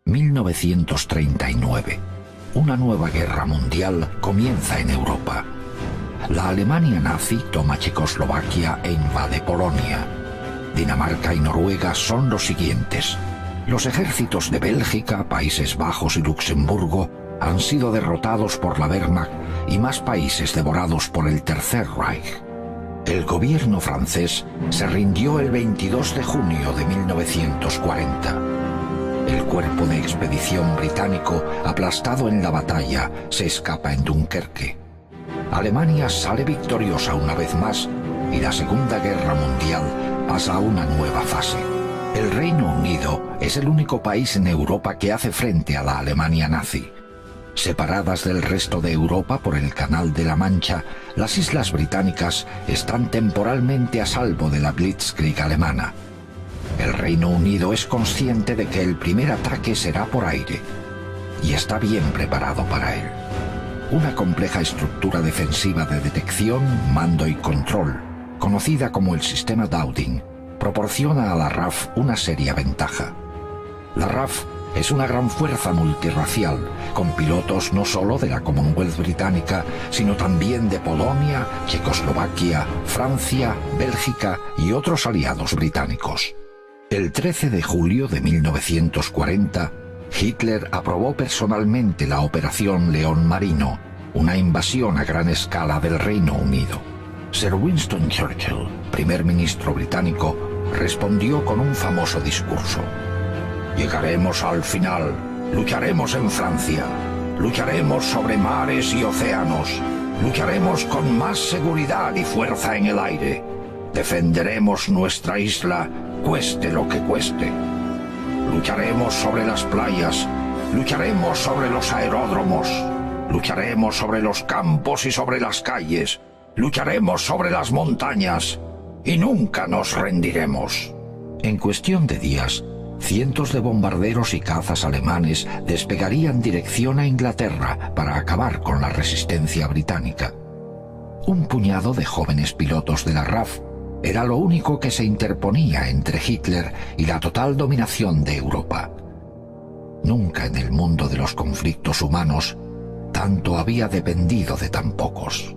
1939. Una nueva guerra mundial comienza en Europa. La Alemania nazi toma Checoslovaquia e invade Polonia. Dinamarca y Noruega son los siguientes. Los ejércitos de Bélgica, Países Bajos y Luxemburgo han sido derrotados por la Wehrmacht y más países devorados por el Tercer Reich. El gobierno francés se rindió el 22 de junio de 1940. El cuerpo de expedición británico, aplastado en la batalla, se escapa en Dunkerque. Alemania sale victoriosa una vez más y la Segunda Guerra Mundial pasa a una nueva fase. El Reino Unido es el único país en Europa que hace frente a la Alemania nazi. Separadas del resto de Europa por el Canal de la Mancha, las islas británicas están temporalmente a salvo de la Blitzkrieg alemana. El Reino Unido es consciente de que el primer ataque será por aire y está bien preparado para él. Una compleja estructura defensiva de detección, mando y control, conocida como el sistema Dowding, proporciona a la RAF una seria ventaja. La RAF es una gran fuerza multirracial, con pilotos no solo de la Commonwealth británica, sino también de Polonia, Checoslovaquia, Francia, Bélgica y otros aliados británicos. El 13 de julio de 1940, Hitler aprobó personalmente la Operación León Marino, una invasión a gran escala del Reino Unido. Sir Winston Churchill, primer ministro británico, respondió con un famoso discurso. Llegaremos al final, lucharemos en Francia, lucharemos sobre mares y océanos, lucharemos con más seguridad y fuerza en el aire, defenderemos nuestra isla, cueste lo que cueste. Lucharemos sobre las playas, lucharemos sobre los aeródromos, lucharemos sobre los campos y sobre las calles, lucharemos sobre las montañas y nunca nos rendiremos. En cuestión de días, cientos de bombarderos y cazas alemanes despegarían dirección a Inglaterra para acabar con la resistencia británica. Un puñado de jóvenes pilotos de la RAF era lo único que se interponía entre Hitler y la total dominación de Europa. Nunca en el mundo de los conflictos humanos tanto había dependido de tan pocos.